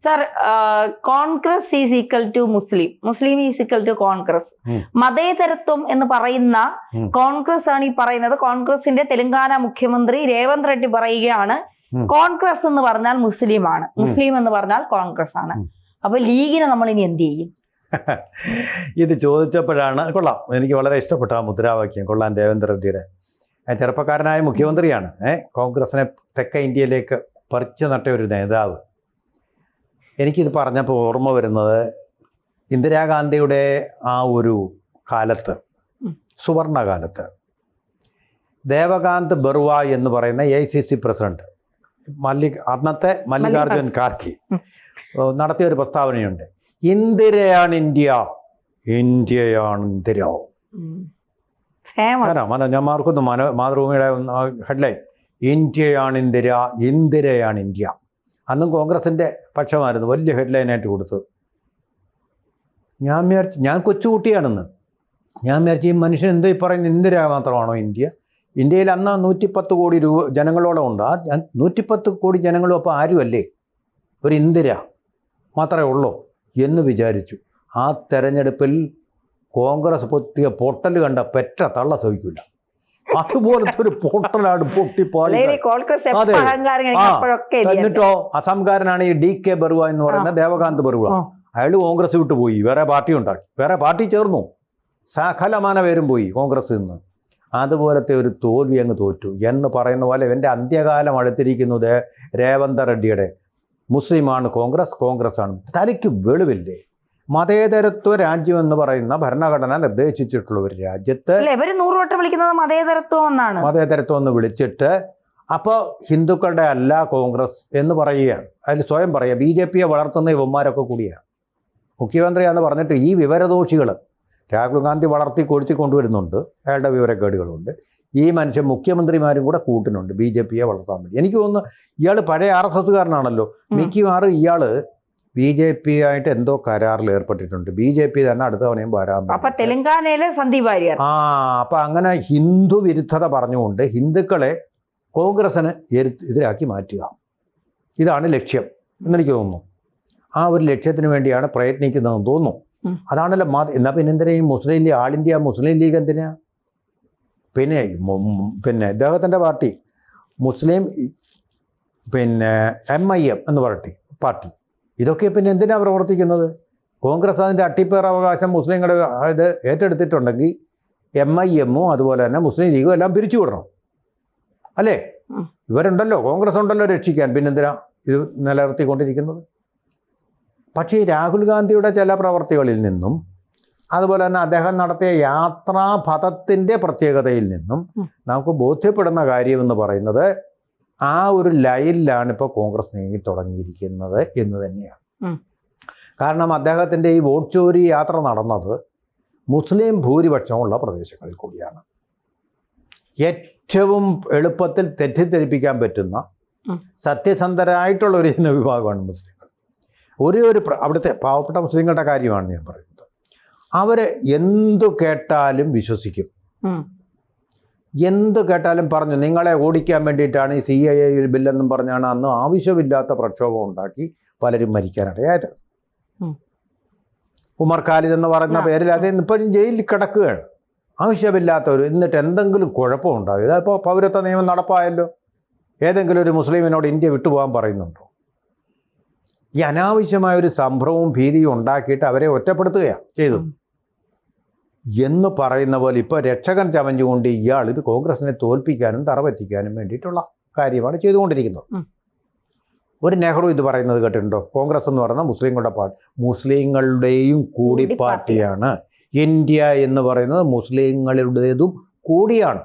Sir, Congress is equal to Muslim, Muslim is equal to Congress. മതേതരത്വം എന്ന് പറയുന്ന കോൺഗ്രസ് ആണ് ഈ പറയുന്നത്. കോൺഗ്രസിന്റെ തെലങ്കാന മുഖ്യമന്ത്രി രേവന്ത് റെഡ്ഡി പറയുകയാണ് കോൺഗ്രസ് എന്ന് പറഞ്ഞാൽ മുസ്ലിമാണ്, മുസ്ലിം എന്ന് പറഞ്ഞാൽ കോൺഗ്രസ് ആണ്. അപ്പൊ ലീഗിനെ നമ്മൾ ഇനി എന്ത് ചെയ്യും? ഇത് ചോദിച്ചപ്പോഴാണ് കൊള്ളാം, എനിക്ക് വളരെ ഇഷ്ടപ്പെട്ട ആ മുദ്രാവാക്യം. കൊള്ളാം, രേവന്ത് റെഡ്ഡിയുടെ ചെറുപ്പക്കാരനായ മുഖ്യമന്ത്രിയാണ്. കോൺഗ്രസിനെ തെക്കേ ഇന്ത്യയിലേക്ക് പറിച്ചു നട്ട ഒരു നേതാവ്. എനിക്കിത് പറഞ്ഞപ്പോൾ ഓർമ്മ വരുന്നത് ഇന്ദിരാഗാന്ധിയുടെ ആ ഒരു കാലത്ത്, സുവർണകാലത്ത്, ദേവകാന്ത് ബറുവ എന്ന് പറയുന്ന AICC പ്രസിഡന്റ് അന്നത്തെ മല്ലികാർജുൻ ഖാർഗെ നടത്തിയ ഒരു പ്രസ്താവനയുണ്ട്. ഇന്ദിരയാണ് ഇന്ത്യ, ഇന്ത്യയാണ് ഇന്ദിര. ഞാൻ മാർക്കുന്നു മാതൃഭൂമിയുടെ ഹെഡ്ലൈൻ, ഇന്ത്യയാണ് ഇന്ദിര, ഇന്ദിരയാണ് ഇന്ത്യ. അന്നും കോൺഗ്രസിൻ്റെ പക്ഷമായിരുന്നു, വലിയ ഹെഡ്ലൈനായിട്ട് കൊടുത്തത്. ഞാൻ കൊച്ചുകുട്ടിയാണെന്ന് ഞാൻ വിചാരിച്ചു ഈ മനുഷ്യൻ എന്തോ ഈ പറയുന്നത്, ഇന്ദിര മാത്രമാണോ ഇന്ത്യ? ഇന്ത്യയിൽ അന്ന് 110 കോടി ജനങ്ങളോളം ഉണ്ട്. ആ 110 കോടി ജനങ്ങളും അപ്പോൾ ആരുമല്ലേ, ഒരു ഇന്ദിര മാത്രമേ ഉള്ളൂ എന്ന് വിചാരിച്ചു. ആ തെരഞ്ഞെടുപ്പിൽ കോൺഗ്രസ് പൊട്ടിയ പൊട്ടൽ കണ്ട പെറ്റ തള്ള സഹിക്കില്ല. അതുപോലത്തെ ഒരു പൊട്ടലാണ് പൊട്ടിപ്പാടി. എന്നിട്ടോ അസംകാരനാണ് ഈ DK ബറുവ എന്ന് പറയുന്ന ദേവകാന്ത് ബറുവ. അയാൾ കോൺഗ്രസ് വിട്ടു പോയി, വേറെ പാർട്ടി ഉണ്ടാക്കി, വേറെ പാർട്ടി ചേർന്നു, സകലമാന പേരും പോയി കോൺഗ്രസ് നിന്ന്. അതുപോലത്തെ ഒരു തോൽവി അങ്ങ് തോറ്റു എന്ന് പറയുന്ന പോലെ എൻ്റെ അന്ത്യകാലം അടുത്തിരിക്കുന്നത് രേവന്ത് റെഡ്ഡിയുടെ മുസ്ലിമാണ് കോൺഗ്രസ്, കോൺഗ്രസ് ആണ്. തലയ്ക്ക് വെളിവില്ലേ? മതേതരത്വ രാജ്യം എന്ന് പറയുന്ന ഭരണഘടന നിർദ്ദേശിച്ചിട്ടുള്ള ഒരു രാജ്യത്ത് മതേതരത്വം എന്ന് വിളിച്ചിട്ട് അപ്പോൾ ഹിന്ദുക്കളുടെ അല്ല കോൺഗ്രസ് എന്ന് പറയുകയാണ്. അതിൽ സ്വയം പറയുക BJPയെ വളർത്തുന്ന ഇവന്മാരൊക്കെ കൂടിയാണ്. മുഖ്യമന്ത്രിയാന്ന് പറഞ്ഞിട്ട് ഈ വിവരദോഷികൾ രാഹുൽ ഗാന്ധി വളർത്തി കൊഴുത്തി കൊണ്ടുവരുന്നുണ്ട്, അയാളുടെ വിവരക്കേടുകളുണ്ട്. ഈ മനുഷ്യൻ മുഖ്യമന്ത്രിമാരും കൂടെ കൂട്ടിനുണ്ട് BJPയെ വളർത്താൻ വേണ്ടി. എനിക്ക് തോന്നുന്നു ഇയാൾ പഴയ RSSകാരനാണല്ലോ. മിക്കവാറും ഇയാൾ BJP ആയിട്ട് എന്തോ കരാറിൽ ഏർപ്പെട്ടിട്ടുണ്ട്. BJP തന്നെ അടുത്ത തവണയും വരാൻ. തെലങ്കാനയിലെ സന്ദീപ് വാര്യർ അപ്പം അങ്ങനെ ഹിന്ദു വിരുദ്ധത പറഞ്ഞുകൊണ്ട് ഹിന്ദുക്കളെ കോൺഗ്രസിന് എതിരാക്കി മാറ്റുക, ഇതാണ് ലക്ഷ്യം എന്നെനിക്ക് തോന്നുന്നു. ആ ഒരു ലക്ഷ്യത്തിന് വേണ്ടിയാണ് പ്രയത്നിക്കുന്നതെന്ന് തോന്നുന്നു. അതാണല്ലോ എന്നാൽ പിന്നെ എന്തിനാ ഈ മുസ്ലിം ലീഗ്, ആൾ ഇന്ത്യ മുസ്ലിം ലീഗ് എന്തിനാ? പിന്നെ ഇദ്ദേഹത്തിൻ്റെ പാർട്ടി മുസ്ലിം MIM എന്ന് പാർട്ടി ഇതൊക്കെ പിന്നെ എന്തിനാണ് പ്രവർത്തിക്കുന്നത്? കോൺഗ്രസ് അതിൻ്റെ അട്ടിപ്പേർ അവകാശം മുസ്ലിങ്ങളുടെ ഇത് ഏറ്റെടുത്തിട്ടുണ്ടെങ്കിൽ MIM അതുപോലെ തന്നെ മുസ്ലിം ലീഗും എല്ലാം പിരിച്ചു വിടണം അല്ലേ? ഇവരുണ്ടല്ലോ, കോൺഗ്രസ് ഉണ്ടല്ലോ രക്ഷിക്കാൻ, പിന്നെന്തിനാ ഇത് നിലനിർത്തിക്കൊണ്ടിരിക്കുന്നത്? പക്ഷേ ഈ രാഹുൽ ഗാന്ധിയുടെ ചില പ്രവർത്തികളിൽ നിന്നും അതുപോലെ തന്നെ അദ്ദേഹം നടത്തിയ യാത്രാപഥത്തിൻ്റെ പ്രത്യേകതയിൽ നിന്നും നമുക്ക് ബോധ്യപ്പെടുന്ന കാര്യമെന്ന് പറയുന്നത് ആ ഒരു ലൈനിലാണ് ഇപ്പോൾ കോൺഗ്രസ് നീങ്ങി തുടങ്ങിയിരിക്കുന്നത് എന്ന് തന്നെയാണ്. കാരണം അദ്ദേഹത്തിൻ്റെ ഈ വോട്ട് ചോരി യാത്ര നടന്നത് മുസ്ലിം ഭൂരിപക്ഷമുള്ള പ്രദേശങ്ങളിൽ കൂടിയാണ്. ഏറ്റവും എളുപ്പത്തിൽ തെറ്റിദ്ധരിപ്പിക്കാൻ പറ്റുന്ന സത്യസന്ധരായിട്ടുള്ള ഒരു ജനവിഭാഗമാണ് മുസ്ലിങ്ങൾ. അവിടുത്തെ പാവപ്പെട്ട മുസ്ലിങ്ങളുടെ കാര്യമാണ് ഞാൻ പറയുന്നത്. അവർ എന്തു കേട്ടാലും വിശ്വസിക്കും, എന്ത് കേട്ടാലും പറഞ്ഞു നിങ്ങളെ ഓടിക്കാൻ വേണ്ടിയിട്ടാണ് ഈ CAA ബില്ലെന്നും പറഞ്ഞാണ് അന്ന് ആവശ്യമില്ലാത്ത പ്രക്ഷോഭം ഉണ്ടാക്കി പലരും മരിക്കാനിടയായത്. ഉമർ ഖാലിദ് എന്ന് പറയുന്ന പേരിൽ അത് ഇപ്പോഴും ജയിലിൽ കിടക്കുകയാണ്, ആവശ്യമില്ലാത്തവർ. എന്നിട്ട് എന്തെങ്കിലും കുഴപ്പമുണ്ടാകും. ഇതപ്പോൾ പൗരത്വ നിയമം നടപ്പായല്ലോ, ഏതെങ്കിലും ഒരു മുസ്ലിമിനോട് ഇന്ത്യ വിട്ടുപോകാൻ പറയുന്നുണ്ടോ? ഈ അനാവശ്യമായൊരു സംഭവവും ഭീതിയും ഉണ്ടാക്കിയിട്ട് അവരെ ഒറ്റപ്പെടുത്തുകയാണ് ചെയ്തത് എന്ന് പറയുന്ന പോലെ ഇപ്പോൾ രക്ഷകൻ ചമഞ്ഞുകൊണ്ട് ഇയാൾ ഇത് കോൺഗ്രസിനെ തോൽപ്പിക്കാനും തറപറ്റിക്കാനും വേണ്ടിയിട്ടുള്ള കാര്യമാണ് ചെയ്തുകൊണ്ടിരിക്കുന്നത്. ഒരു നെഹ്റു ഇത് പറയുന്നത് കേട്ടിട്ടുണ്ടോ? കോൺഗ്രസ് എന്ന് പറയുന്ന മുസ്ലിങ്ങളുടെ പാർട്ടി, മുസ്ലിങ്ങളുടെയും കൂടി പാർട്ടിയാണ്. ഇന്ത്യ എന്ന് പറയുന്നത് മുസ്ലിങ്ങളുടേതും കൂടിയാണ്.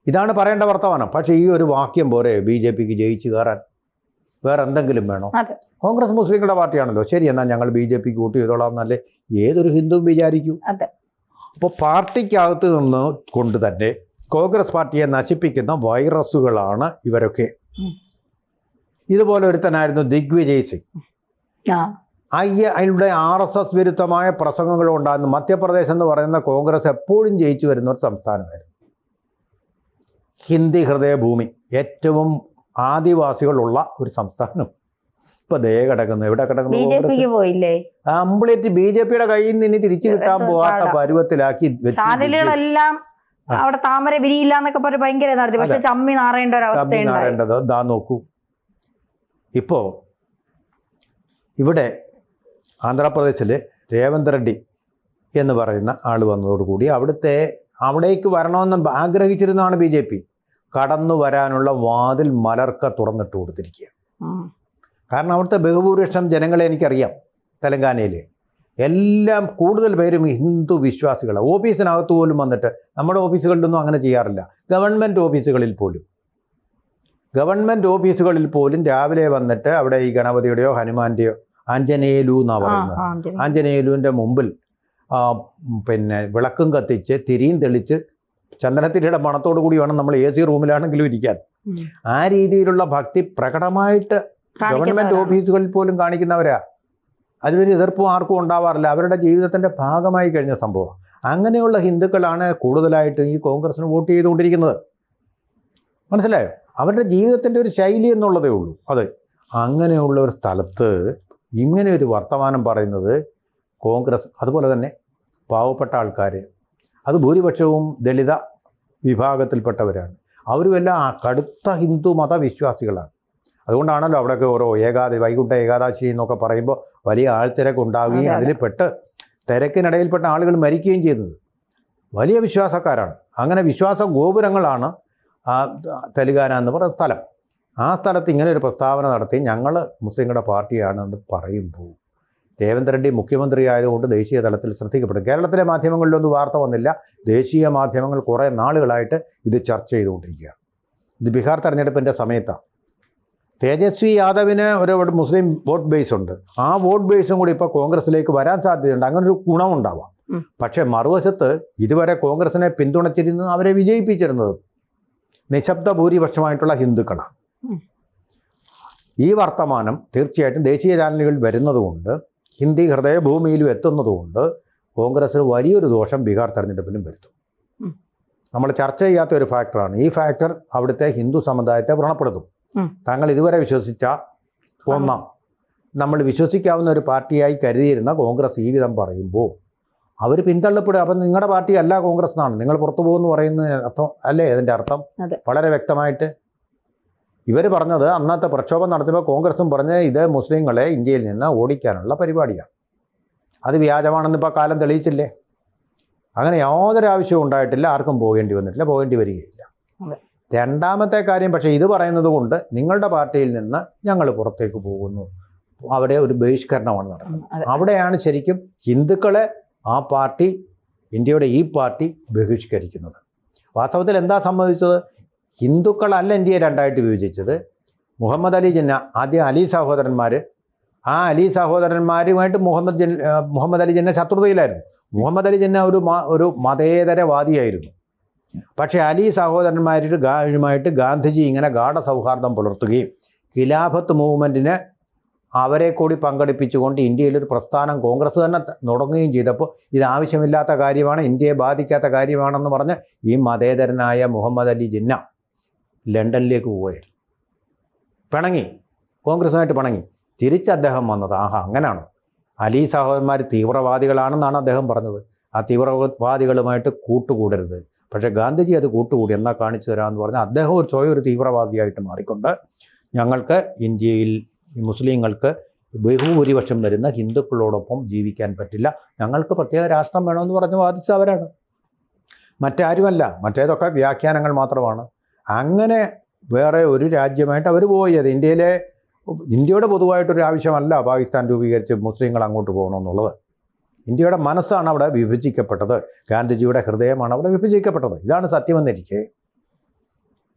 ഇതാണ് പറയേണ്ട വർത്തമാനം. പക്ഷേ ഈ ഒരു വാക്യം പോരെ BJPക്ക് ജയിച്ചു കയറാൻ? വേറെ എന്തെങ്കിലും വേണോ? കോൺഗ്രസ് മുസ്ലിങ്ങളുടെ പാർട്ടിയാണല്ലോ, ശരി എന്നാൽ ഞങ്ങൾ BJPക്ക് വോട്ട് ചെയ്തോളാം എന്നല്ലേ ഏതൊരു ഹിന്ദുവും വിചാരിക്കൂ. അപ്പോൾ പാർട്ടിക്കകത്ത് നിന്ന് കൊണ്ട് തന്നെ കോൺഗ്രസ് പാർട്ടിയെ നശിപ്പിക്കുന്ന വൈറസുകളാണ് ഇവരൊക്കെ. ഇതുപോലെ ഒരുത്തനായിരുന്നു ദിഗ്വിജയ് സിംഗ്. അയാളുടെ RSS വിരുദ്ധമായ പ്രസംഗങ്ങളുണ്ടായിരുന്നു. മധ്യപ്രദേശ് എന്ന് പറയുന്ന കോൺഗ്രസ് എപ്പോഴും ജയിച്ചു വരുന്ന ഒരു സംസ്ഥാനമായിരുന്നു. ഹിന്ദി ഹൃദയഭൂമി, ഏറ്റവും ആദിവാസികളുള്ള ഒരു സംസ്ഥാനം. ഇപ്പൊ ദേ കിടക്കുന്നു. എവിടെ കിടക്കുന്നു? BJP-ക്ക് പോയില്ലേ? കംപ്ലീറ്റ് BJP-യുടെ കയ്യിൽ നിന്ന് ഇനി തിരിച്ചു കിട്ടാൻ പോവാത്ത പരുവത്തിലാക്കി ചാനലുകളെല്ലാം അവിടെ താമര വിരിയില്ല എന്നൊക്കെ പറഞ്ഞ് ഭയങ്കര നടത്തി. പക്ഷെ ചമ്മി നാറേണ്ട ഒരു അവസ്ഥ. ദാ നോക്കൂ, ഇപ്പോ ഇവിടെ ആന്ധ്രാപ്രദേശിൽ രേവന്ത് റെഡ്ഡി എന്ന് പറയുന്ന ആൾ വന്നതോടുകൂടി അവിടേക്ക് വരണമെന്ന് ആഗ്രഹിച്ചിരുന്നതാണ് BJP. കടന്നു വരാനുള്ള വാതിൽ മലർക്ക തുറന്നിട്ട് കൊടുത്തിരിക്കുക. കാരണം അവിടുത്തെ ബഹുഭൂരിപക്ഷം ജനങ്ങളെ എനിക്കറിയാം. തെലങ്കാനയിൽ എല്ലാം കൂടുതൽ പേരും ഹിന്ദു വിശ്വാസികളാണ്. ഓഫീസിനകത്ത് പോലും വന്നിട്ട്, നമ്മുടെ ഓഫീസുകളിലൊന്നും അങ്ങനെ ചെയ്യാറില്ല. ഗവൺമെൻറ് ഓഫീസുകളിൽ പോലും രാവിലെ വന്നിട്ട് അവിടെ ഈ ഗണപതിയുടെയോ ഹനുമാൻ്റെയോ ആഞ്ജനേയലു എന്നാണ് പറയുന്നത്, ആഞ്ജനേയലുവിൻ്റെ മുമ്പിൽ പിന്നെ വിളക്കും കത്തിച്ച് തിരിയും തെളിച്ച് ചന്ദനത്തിരിയുടെ മണത്തോടു കൂടി വേണം നമ്മൾ AC റൂമിലാണെങ്കിലും ഇരിക്കാൻ. ആ രീതിയിലുള്ള ഭക്തി പ്രകടമായിട്ട് ഗവൺമെൻറ് ഓഫീസുകളിൽ പോലും കാണിക്കുന്നവരാ. അതിലൊരു എതിർപ്പും ആർക്കും ഉണ്ടാവാറില്ല. അവരുടെ ജീവിതത്തിൻ്റെ ഭാഗമായി കഴിഞ്ഞ സംഭവം. അങ്ങനെയുള്ള ഹിന്ദുക്കളാണ് കൂടുതലായിട്ട് ഈ കോൺഗ്രസിന് വോട്ട് ചെയ്തുകൊണ്ടിരിക്കുന്നത്. മനസ്സിലായോ? അവരുടെ ജീവിതത്തിൻ്റെ ഒരു ശൈലി എന്നുള്ളതേ ഉള്ളൂ. അതെ, അങ്ങനെയുള്ള ഒരു സ്ഥലത്ത് ഇങ്ങനെ ഒരു വർത്തമാനം പറയുന്നത് കോൺഗ്രസ്, അതുപോലെ തന്നെ പാവപ്പെട്ട ആൾക്കാർ, അത് ഭൂരിപക്ഷവും ദളിത വിഭാഗത്തിൽപ്പെട്ടവരാണ്. അവരുമെല്ലാം കടുത്ത ഹിന്ദു മതവിശ്വാസികളാണ്. അതുകൊണ്ടാണല്ലോ അവിടെയൊക്കെ ഓരോ വൈകുണ്ഠ ഏകാദശി എന്നൊക്കെ പറയുമ്പോൾ വലിയ ആൾത്തിരക്ക് ഉണ്ടാവുകയും അതിൽ തിരക്കിനിടയിൽപ്പെട്ട ആളുകൾ മരിക്കുകയും ചെയ്യുന്നത്. വലിയ വിശ്വാസക്കാരാണ്. അങ്ങനെ വിശ്വാസ ഗോപുരങ്ങളാണ് തെലുങ്കാന എന്ന് പറയുന്ന സ്ഥലം. ആ സ്ഥലത്ത് ഇങ്ങനെ ഒരു പ്രസ്താവന നടത്തി ഞങ്ങൾ മുസ്ലിങ്ങളുടെ പാർട്ടിയാണെന്ന് പറയുമ്പോൾ രേവന്ത് റെഡ്ഡി മുഖ്യമന്ത്രി ആയതുകൊണ്ട് ദേശീയ തലത്തിൽ ശ്രദ്ധിക്കപ്പെടും. കേരളത്തിലെ മാധ്യമങ്ങളിലൊന്നും വാർത്ത വന്നില്ല. ദേശീയ മാധ്യമങ്ങൾ കുറേ നാളുകളായിട്ട് ഇത് ചർച്ച ചെയ്തുകൊണ്ടിരിക്കുകയാണ്. ഇത് ബീഹാർ തെരഞ്ഞെടുപ്പിൻ്റെ സമയത്താണ്. തേജസ്വി യാദവിന് ഒരു മുസ്ലിം വോട്ട് ബേസ് ഉണ്ട്. ആ വോട്ട് ബേസും കൂടി ഇപ്പോൾ കോൺഗ്രസിലേക്ക് വരാൻ സാധ്യതയുണ്ട്. അങ്ങനൊരു ഗുണമുണ്ടാവാം. പക്ഷേ മറുവശത്ത് ഇതുവരെ കോൺഗ്രസിനെ പിന്തുണച്ചിരുന്നു, അവരെ വിജയിപ്പിച്ചിരുന്നത് നിശബ്ദ ഭൂരിപക്ഷമായിട്ടുള്ള ഹിന്ദുക്കളാണ്. ഈ വർത്തമാനം തീർച്ചയായിട്ടും ദേശീയ ചാനലുകളിൽ വരുന്നതുകൊണ്ട്, ഹിന്ദി ഹൃദയഭൂമിയിലും എത്തുന്നതുകൊണ്ട് കോൺഗ്രസ്സിന് വലിയൊരു ദോഷം ബീഹാർ തെരഞ്ഞെടുപ്പിലും വരുത്തും. നമ്മൾ ചർച്ച ചെയ്യാത്ത ഒരു ഫാക്ടറാണ് ഈ ഫാക്ടർ. അവിടുത്തെ ഹിന്ദു സമുദായത്തെ വ്രണപ്പെടുത്തും. താങ്കൾ ഇതുവരെ വിശ്വസിച്ച നമ്മൾ വിശ്വസിക്കാവുന്ന ഒരു പാർട്ടിയായി കരുതിയിരുന്ന കോൺഗ്രസ് ഈ വിധം പറയുമ്പോൾ അവർ പിന്തള്ളപ്പെടുക. അപ്പം നിങ്ങളുടെ പാർട്ടി അല്ല കോൺഗ്രസ് എന്നാണ്, നിങ്ങൾ പുറത്തു പോകുമെന്ന് പറയുന്നതിന് അർത്ഥം അല്ലേ? അതിൻ്റെ അർത്ഥം വളരെ വ്യക്തമായിട്ട് ഇവർ പറഞ്ഞത്, അന്നത്തെ പ്രക്ഷോഭം നടത്തിയപ്പോൾ കോൺഗ്രസും പറഞ്ഞ് ഇത് മുസ്ലിങ്ങളെ ഇന്ത്യയിൽ നിന്ന് ഓടിക്കാനുള്ള പരിപാടിയാണ്. അത് വ്യാജമാണെന്ന് ഇപ്പോൾ കാലം തെളിയിച്ചില്ലേ? അങ്ങനെ യാതൊരു ആവശ്യവും ഉണ്ടായിട്ടില്ല, ആർക്കും പോകേണ്ടി വന്നിട്ടില്ല, പോകേണ്ടി വരികയില്ല. രണ്ടാമത്തെ കാര്യം, പക്ഷേ ഇത് പറയുന്നത് കൊണ്ട് നിങ്ങളുടെ പാർട്ടിയിൽ നിന്ന് ഞങ്ങൾ പുറത്തേക്ക് പോകുന്നു, അവിടെ ഒരു ബഹിഷ്കരണമാണ് നടക്കുന്നത്. അവിടെയാണ് ശരിക്കും ഹിന്ദുക്കളെ ആ പാർട്ടി, ഇന്ത്യയുടെ ഈ പാർട്ടി ബഹിഷ്കരിക്കുന്നത്. വാസ്തവത്തിൽ എന്താ സംഭവിച്ചത്? ഹിന്ദുക്കളല്ല ഇന്ത്യയെ രണ്ടായിട്ട് വിഭജിച്ചത്. മുഹമ്മദ് അലി ജിന്ന, ആദ്യം അലി സഹോദരന്മാർ, ആ അലി സഹോദരന്മാരുമായിട്ട് മുഹമ്മദ് അലി ജിന്ന ശത്രുതയിലായിരുന്നു. മുഹമ്മദ് അലി ജിന്ന ഒരു മതേതരവാദിയായിരുന്നു. പക്ഷേ അലി സഹോദരന്മാരുമായിട്ട് ഗാന്ധിജി ഇങ്ങനെ ഗാഢസൗഹാർദ്ദം പുലർത്തുകയും ഖിലാഫത്ത് മൂവ്മെൻറ്റിന് അവരെ കൂടി പങ്കെടുപ്പിച്ചുകൊണ്ട് ഇന്ത്യയിലൊരു പ്രസ്ഥാനം കോൺഗ്രസ് തന്നെ തുടങ്ങുകയും ചെയ്തപ്പോൾ ഇത് ആവശ്യമില്ലാത്ത കാര്യമാണ്, ഇന്ത്യയെ ബാധിക്കാത്ത കാര്യമാണെന്ന് പറഞ്ഞ് ഈ മതേതരനായ മുഹമ്മദ് അലി ജിന്ന ലണ്ടനിലേക്ക് പോവുകയായിരുന്നു. പിണങ്ങി, കോൺഗ്രസുമായിട്ട് പിണങ്ങി. തിരിച്ച് അദ്ദേഹം വന്നത്, അങ്ങനെയാണോ? അലി സഹോദരന്മാർ തീവ്രവാദികളാണെന്നാണ് അദ്ദേഹം പറഞ്ഞത്. ആ തീവ്രവാദികളുമായിട്ട് കൂട്ടുകൂടരുത്. പക്ഷേ ഗാന്ധിജി അത് കൂട്ടുകൂടി, എന്നാ കാണിച്ചു തരാമെന്ന് പറഞ്ഞാൽ അദ്ദേഹം ഒരു തീവ്രവാദിയായിട്ട് മാറിക്കൊണ്ട് ഞങ്ങൾക്ക് ഇന്ത്യയിൽ മുസ്ലിങ്ങൾക്ക് ബഹുഭൂരിപക്ഷം വരുന്ന ഹിന്ദുക്കളോടൊപ്പം ജീവിക്കാൻ പറ്റില്ല, ഞങ്ങൾക്ക് പ്രത്യേക രാഷ്ട്രം വേണമെന്ന് പറഞ്ഞ് വാദിച്ചവരാണ്, മറ്റാരുമല്ല. മറ്റേതൊക്കെ വ്യാഖ്യാനങ്ങൾ മാത്രമാണ്. അങ്ങനെ വേറെ ഒരു രാജ്യമായിട്ട് അവർ പോയത്. ഇന്ത്യയുടെ പൊതുവായിട്ടൊരു ആവശ്യമല്ല പാകിസ്ഥാൻ രൂപീകരിച്ച് മുസ്ലിങ്ങൾ അങ്ങോട്ട് പോകണമെന്നുള്ളത്. ഇന്ത്യയുടെ മനസ്സാണ് അവിടെ വിഭജിക്കപ്പെട്ടത്, ഗാന്ധിജിയുടെ ഹൃദയമാണ് അവിടെ വിഭജിക്കപ്പെട്ടത്. ഇതാണ് സത്യമെന്നിരിക്കെ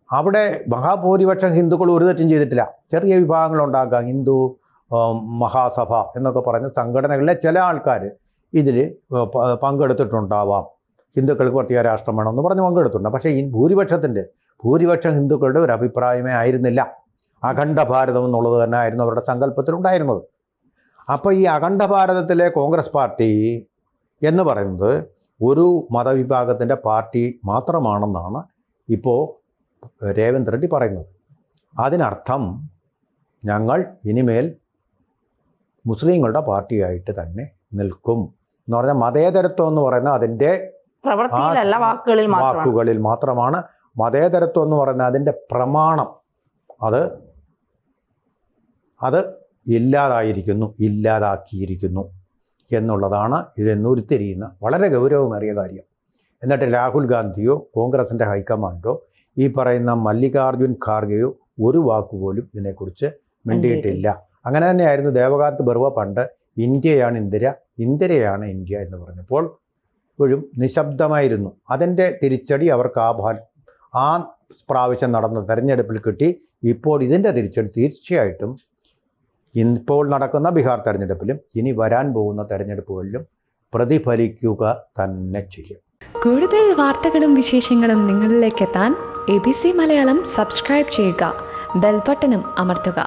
അവിടെ മഹാഭൂരിപക്ഷം ഹിന്ദുക്കൾ ഒരു തെറ്റും ചെയ്തിട്ടില്ല. ചെറിയ വിഭാഗങ്ങളുണ്ടാക്കാം, ഹിന്ദു മഹാസഭ എന്നൊക്കെ പറഞ്ഞ സംഘടനകളിലെ ചില ആൾക്കാർ ഇതിൽ പങ്കെടുത്തിട്ടുണ്ടാവാം. ഹിന്ദുക്കൾക്ക് പ്രത്യേക രാഷ്ട്രം വേണമെന്ന് പറഞ്ഞ് പങ്കെടുത്തിട്ടുണ്ട്. പക്ഷേ ഈ ഭൂരിപക്ഷം ഹിന്ദുക്കളുടെ ഒരു അഭിപ്രായമേ ആയിരുന്നില്ല. അഖണ്ഡ ഭാരതം എന്നുള്ളത് തന്നെ ആയിരുന്നു അവരുടെ സങ്കല്പത്തിലുണ്ടായിരുന്നത്. അപ്പോൾ ഈ അഖണ്ഡ ഭാരതത്തിലെ കോൺഗ്രസ് പാർട്ടി എന്ന് പറയുന്നത് ഒരു മതവിഭാഗത്തിൻ്റെ പാർട്ടി മാത്രമാണെന്നാണ് ഇപ്പോൾ രേവന്ത് റെഡ്ഡി പറയുന്നത്. അതിനർത്ഥം ഞങ്ങൾ ഇനിമേൽ മുസ്ലിങ്ങളുടെ പാർട്ടിയായിട്ട് തന്നെ നിൽക്കും എന്ന് പറഞ്ഞാൽ മതേതരത്വം എന്ന് പറയുന്നത് അതിൻ്റെ പ്രവൃത്തിയിലല്ല, വാക്കുകളിൽ മാത്രമാണ്. മതേതരത്വം എന്ന് പറയുന്നത് അതിൻ്റെ പ്രമാണം അത് ഇല്ലാതാക്കിയിരിക്കുന്നു എന്നുള്ളതാണ് ഇതിൽ ഉരുത്തിരിയുന്ന വളരെ ഗൗരവമേറിയ കാര്യം. എന്നിട്ട് രാഹുൽ ഗാന്ധിയോ കോൺഗ്രസിൻ്റെ ഹൈക്കമാൻഡോ ഈ പറയുന്ന മല്ലികാർജുൻ ഖാർഗെയോ ഒരു വാക്കുപോലും ഇതിനെക്കുറിച്ച് മിണ്ടിയിട്ടില്ല. അങ്ങനെ തന്നെയായിരുന്നു ദേവകാന്ത് ബറുവ പണ്ട് ഇന്ത്യയാണ് ഇന്ദിരയാണ് ഇന്ത്യ എന്ന് പറഞ്ഞപ്പോൾ ഇപ്പോഴും നിശബ്ദമായിരുന്നു. അതിൻ്റെ തിരിച്ചടി അവർക്ക് ആ പ്രാവശ്യം നടന്ന തെരഞ്ഞെടുപ്പിൽ കിട്ടി. ഇപ്പോൾ ഇതിൻ്റെ തിരിച്ചടി തീർച്ചയായിട്ടും ഇപ്പോൾ നടക്കുന്ന ബീഹാർ തെരഞ്ഞെടുപ്പിലും ഇനി വരാൻ പോകുന്ന തെരഞ്ഞെടുപ്പുകളിലും പ്രതിഫലിക്കുക തന്നെ ചെയ്യും. കൂടുതൽ വാർത്തകളും വിശേഷങ്ങളും നിങ്ങളിലേക്ക് എത്താൻ ABC മലയാളം സബ്സ്ക്രൈബ് ചെയ്യുക, ബെൽ ബട്ടണും അമർത്തുക.